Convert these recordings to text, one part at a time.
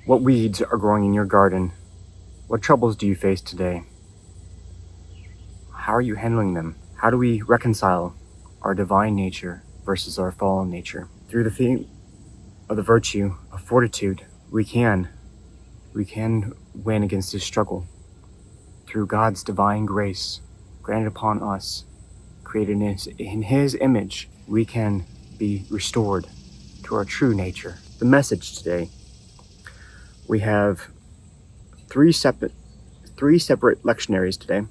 What weeds are growing in your garden? What troubles do you face today? How are you handling them? How do we reconcile our divine nature versus our fallen nature? Through the theme of the virtue of fortitude, we can win against this struggle. Through God's divine grace granted upon us, created in His image, we can be restored to our true nature. The message today, we have three separate lectionaries today.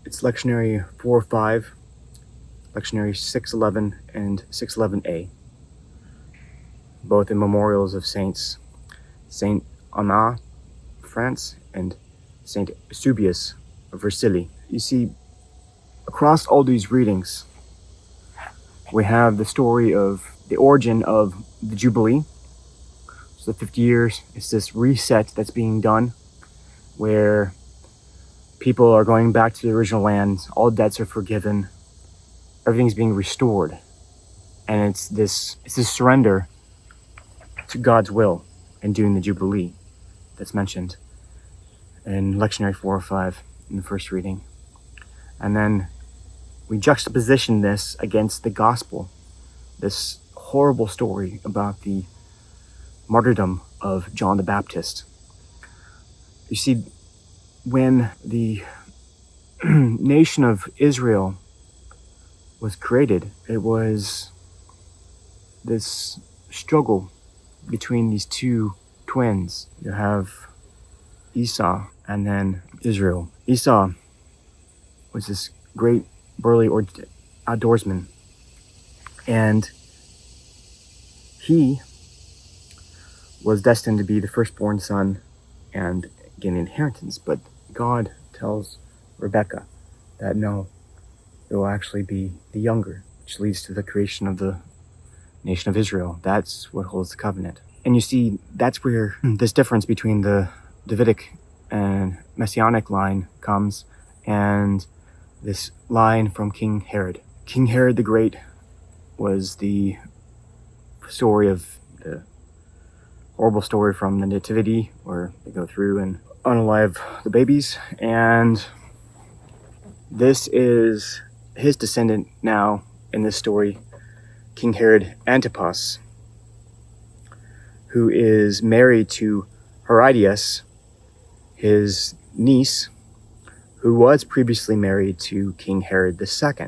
It's lectionary 405, lectionary 611, and 611a, both in memorials of saints Saint Eymard, France, and Saint Eusebius of Vercelli. You see, across all these readings, we have the story of the origin of the Jubilee. So the 50 years, it's this reset that's being done where people are going back to the original land, all debts are forgiven, everything's being restored. And it's this surrender to God's will in doing the Jubilee that's mentioned in lectionary 405 in the first reading. And then we juxtaposition this against the gospel, this horrible story about the martyrdom of John the Baptist. You see, when the nation of Israel was created, it was this struggle between these two twins. You have Esau and then Israel. Esau was this great burly outdoorsman, and he was destined to be the firstborn son and gain an inheritance. But God tells Rebekah that no, it will actually be the younger, which leads to the creation of the nation of Israel. That's what holds the covenant. And you see, that's where this difference between the Davidic and Messianic line comes, and this line from King Herod. King Herod the Great was the story of the horrible story from the Nativity, where they go through and unalive the babies, and this is his descendant now in this story, King Herod Antipas, who is married to Herodias, his niece, who was previously married to King Herod II,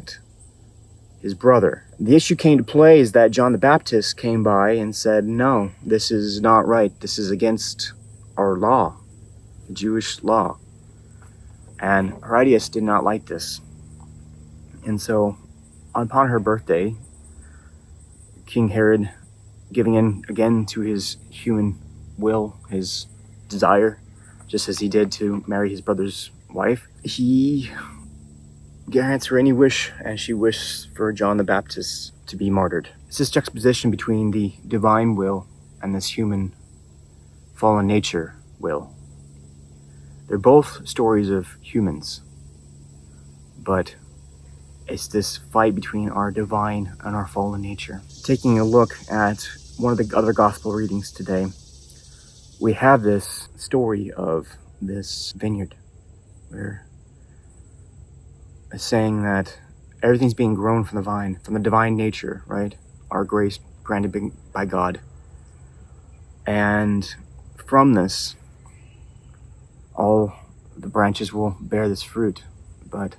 his brother. The issue came to play is that John the Baptist came by and said, no, this is not right. This is against our law, the Jewish law. And Herodias did not like this. And so, upon her birthday, King Herod, giving in again to his human will, his desire, just as he did to marry his brother's wife, he grants her any wish, and she wishes for John the Baptist to be martyred. It's this juxtaposition between the divine will and this human fallen nature will. They're both stories of humans, but it's this fight between our divine and our fallen nature. Taking a look at one of the other gospel readings today, we have this story of this vineyard where it's saying that everything's being grown from the vine, from the divine nature, right? Our grace granted by God. And from this, all the branches will bear this fruit, but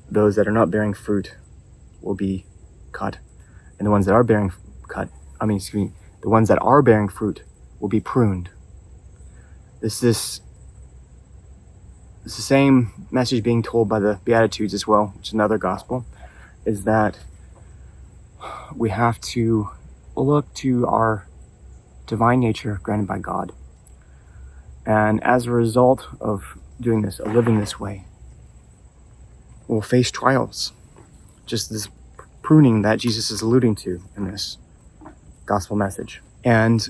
those that are not bearing fruit will be cut, and the ones that are bearing the ones that are bearing fruit will be pruned. This is the same message being told by the Beatitudes as well, which is another gospel, is that we have to look to our divine nature granted by God. And as a result of doing this, of living this way, we'll face trials. Just this pruning that Jesus is alluding to in this gospel message. And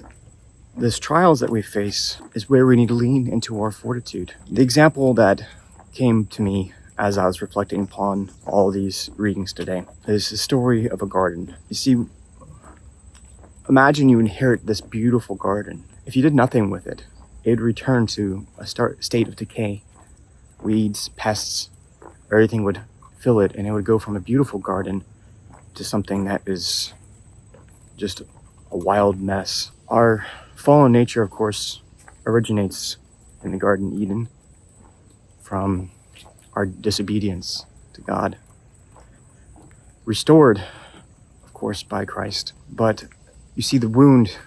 this trials that we face is where we need to lean into our fortitude. The example that came to me as I was reflecting upon all these readings today is the story of a garden. You see, Imagine you inherit this beautiful garden. If you did nothing with it, it would return to a state of decay. Weeds, pests, everything would fill it, and it would go from a beautiful garden to something that is just a wild mess. Our fallen nature, of course, originates in the Garden of Eden from our disobedience to God. Restored, of course, by Christ. But you see, the wound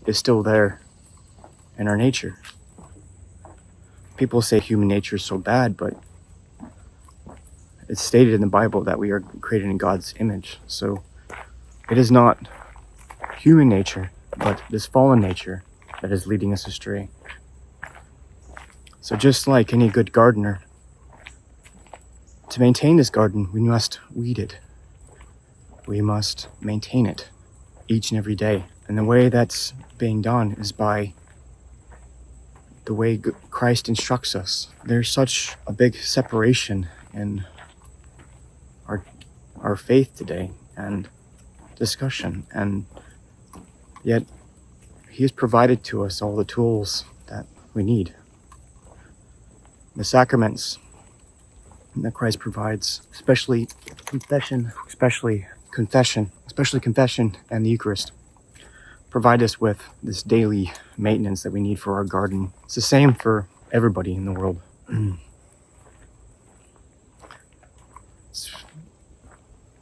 is still there in our nature. People say human nature is so bad, but it's stated in the Bible that we are created in God's image. So it is not human nature, but this fallen nature that is leading us astray. So just like any good gardener, to maintain this garden, we must weed it. We must maintain it each and every day. And the way that's being done is by the way Christ instructs us. There's such a big separation in our faith today and discussion, and yet he has provided to us all the tools that we need. The sacraments that Christ provides, especially confession and the Eucharist, provide us with this daily maintenance that we need for our garden. It's the same for everybody in the world.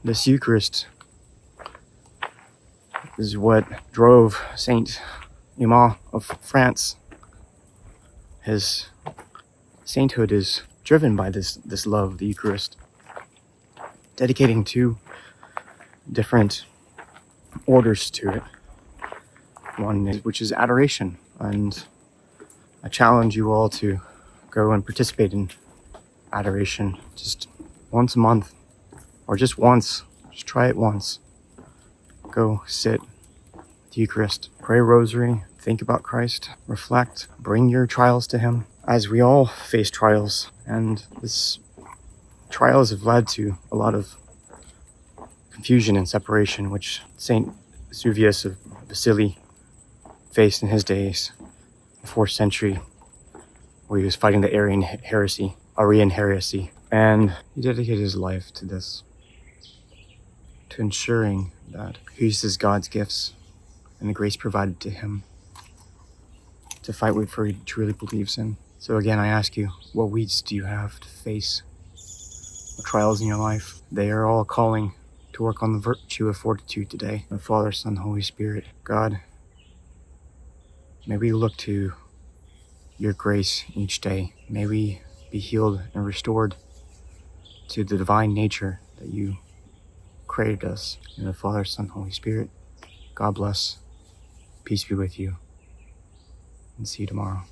This Eucharist is what drove Saint Eymard of France. His sainthood is driven by this love of the Eucharist, dedicating 2 different orders to it. One which is adoration, and I challenge you all to go and participate in adoration just once a month, or just once. Just try it once. Go sit at the Eucharist, pray a rosary, think about Christ, reflect, bring your trials to him, as we all face trials, and this trials have led to a lot of confusion and separation, which Saint Eusebius of Vercelli faced in his days, the 4th century, where he was fighting the Arian Heresy, and he dedicated his life to this, to ensuring that he uses God's gifts and the grace provided to him to fight what he truly believes in. So again, I ask you, what weeds do you have to face? What trials in your life? They are all calling to work on the virtue of fortitude today. The Father, Son, Holy Spirit. God, may we look to your grace each day. May we be healed and restored to the divine nature that you created us. In the Father, Son, Holy Spirit. God bless. Peace be with you. And see you tomorrow.